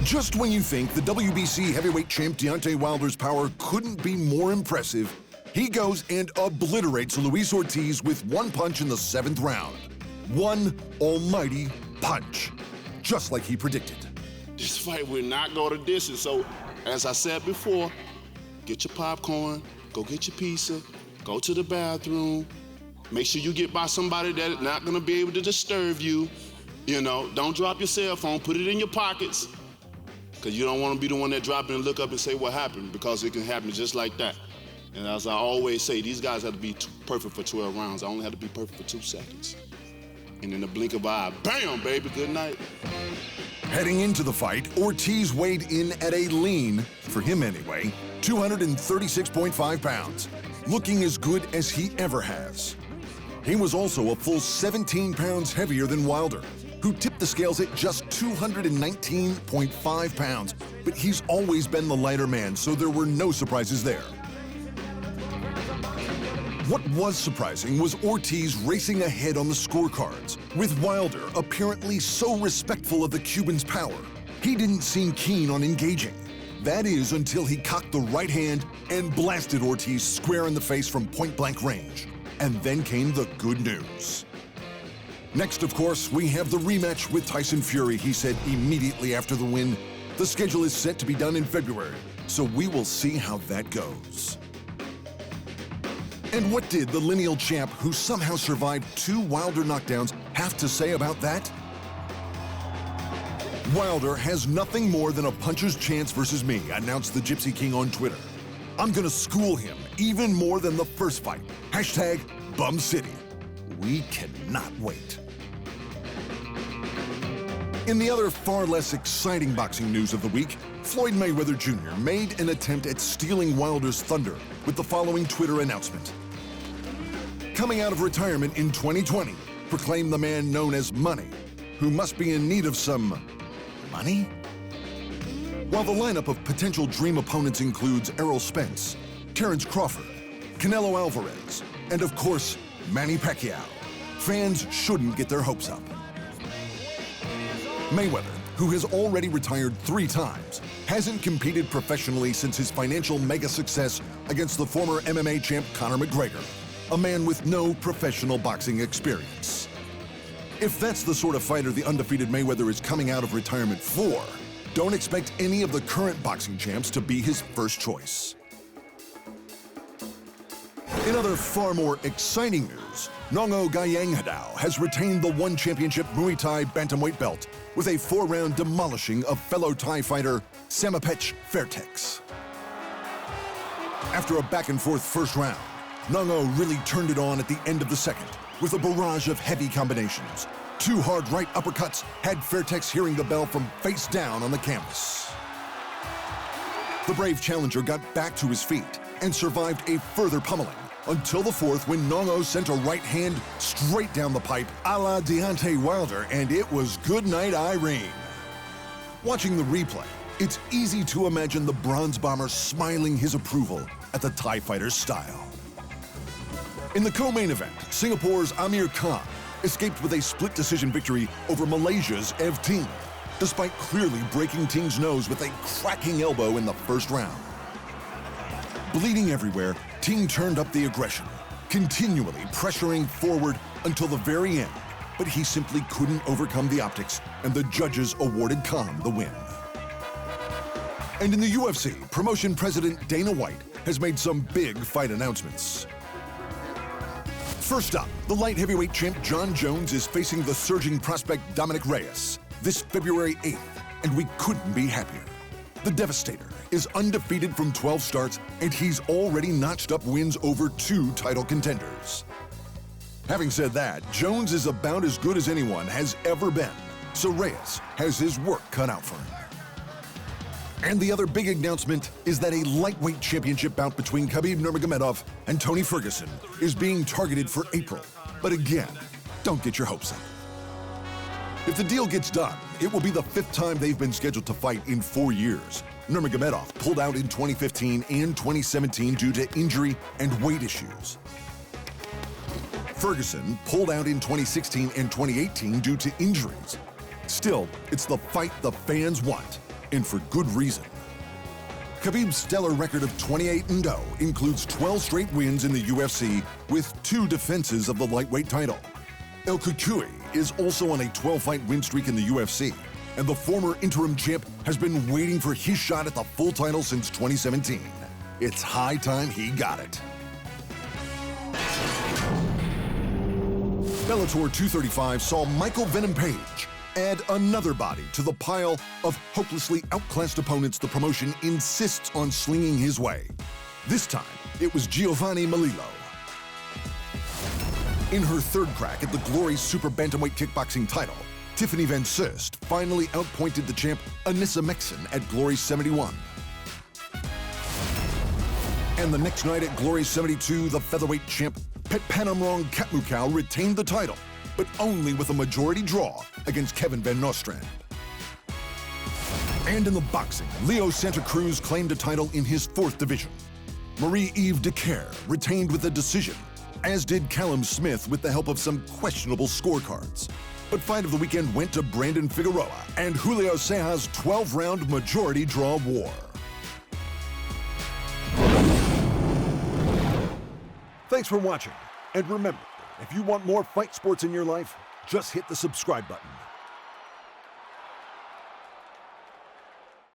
Just when you think the WBC heavyweight champ Deontay Wilder's power couldn't be more impressive, he goes and obliterates Luis Ortiz with one punch in the 7th round. One almighty punch, just like he predicted. This fight will not go the distance, so as I said before, get your popcorn, go get your pizza, go to the bathroom, make sure you get by somebody that's not gonna be able to disturb you. You know, don't drop your cell phone, put it in your pockets, because you don't want to be the one that drop it and look up and say what happened, because it can happen just like that. And as I always say, these guys have to be perfect for 12 rounds. I only have to be perfect for 2 seconds. And in the blink of an eye, bam, baby, good night. Heading into the fight, Ortiz weighed in at a lean, for him anyway, 236.5 pounds, looking as good as he ever has. He was also a full 17 pounds heavier than Wilder, who tipped the scales at just 219.5 pounds, but he's always been the lighter man, so there were no surprises there. What was surprising was Ortiz racing ahead on the scorecards, with Wilder apparently so respectful of the Cuban's power. He didn't seem keen on engaging. That is, until he cocked the right hand and blasted Ortiz square in the face from point-blank range. And then came the good news. Next, of course, we have the rematch with Tyson Fury, he said immediately after the win. The schedule is set to be done in February, so we will see how that goes. And what did the lineal champ, who somehow survived 2 Wilder knockdowns, have to say about that? Wilder has nothing more than a puncher's chance versus me, announced the Gypsy King on Twitter. I'm gonna school him even more than the first fight. Hashtag Bum City. We cannot wait. In the other far less exciting boxing news of the week, Floyd Mayweather Jr. made an attempt at stealing Wilder's thunder with the following Twitter announcement. Coming out of retirement in 2020, proclaimed the man known as Money, who must be in need of some money? While the lineup of potential dream opponents includes Errol Spence, Terrence Crawford, Canelo Alvarez, and of course, Manny Pacquiao, fans shouldn't get their hopes up. Mayweather, who has already retired 3 times, hasn't competed professionally since his financial mega success against the former MMA champ Conor McGregor, a man with no professional boxing experience. If that's the sort of fighter the undefeated Mayweather is coming out of retirement for, don't expect any of the current boxing champs to be his first choice. In other far more exciting news, Nong-O has retained the One Championship Muay Thai bantamweight belt with a 4-round demolishing of fellow Thai fighter Samapech Fairtex. After a back-and-forth first round, Nong-O really turned it on at the end of the second with a barrage of heavy combinations. 2 hard right uppercuts had Fairtex hearing the bell from face down on the canvas. The brave challenger got back to his feet and survived a further pummeling until the 4th, when Nong-O sent a right hand straight down the pipe a la Deontay Wilder, and it was good night Irene. Watching the replay, it's easy to imagine the Bronze Bomber smiling his approval at the Thai fighter's style. In the co-main event, Singapore's Amir Khan escaped with a split decision victory over Malaysia's Ev Ting, despite clearly breaking Ting's nose with a cracking elbow in the first round. Bleeding everywhere, Ting turned up the aggression, continually pressuring forward until the very end, but he simply couldn't overcome the optics, and the judges awarded Khan the win. And in the UFC, promotion president Dana White has made some big fight announcements. First up, the light heavyweight champ Jon Jones is facing the surging prospect Dominic Reyes this February 8th, and we couldn't be happier. The Devastator is undefeated from 12 starts, and he's already notched up wins over 2 title contenders. Having said that, Jones is about as good as anyone has ever been, so Reyes has his work cut out for him. And the other big announcement is that a lightweight championship bout between Khabib Nurmagomedov and Tony Ferguson is being targeted for April. But again, don't get your hopes up. If the deal gets done, it will be the 5th time they've been scheduled to fight in 4 years. Nurmagomedov pulled out in 2015 and 2017 due to injury and weight issues. Ferguson pulled out in 2016 and 2018 due to injuries. Still, it's the fight the fans want, and for good reason. Khabib's stellar record of 28-0 includes 12 straight wins in the UFC with 2 defenses of the lightweight title. El Cucuy is also on a 12-fight win streak in the UFC, and the former interim champ has been waiting for his shot at the full title since 2017. It's high time he got it. Bellator 235 saw Michael Venom Page add another body to the pile of hopelessly outclassed opponents the promotion insists on slinging his way. This time, it was Giovanni Malillo. In her third crack at the Glory Super Bantamweight Kickboxing title, Tiffany Van Soest finally outpointed the champ Anissa Meksen at Glory 71. And the next night at Glory 72, the featherweight champ Pet Panamrong Katmukau retained the title, but only with a majority draw against Kevin Van Nostrand. And in the boxing, Leo Santa Cruz claimed a title in his 4th division. Marie-Eve Decaire retained with a decision, as did Callum Smith with the help of some questionable scorecards. But fight of the weekend went to Brandon Figueroa and Julio Ceja's 12-round majority draw war. Thanks for watching, and remember, if you want more fight sports in your life, just hit the subscribe button.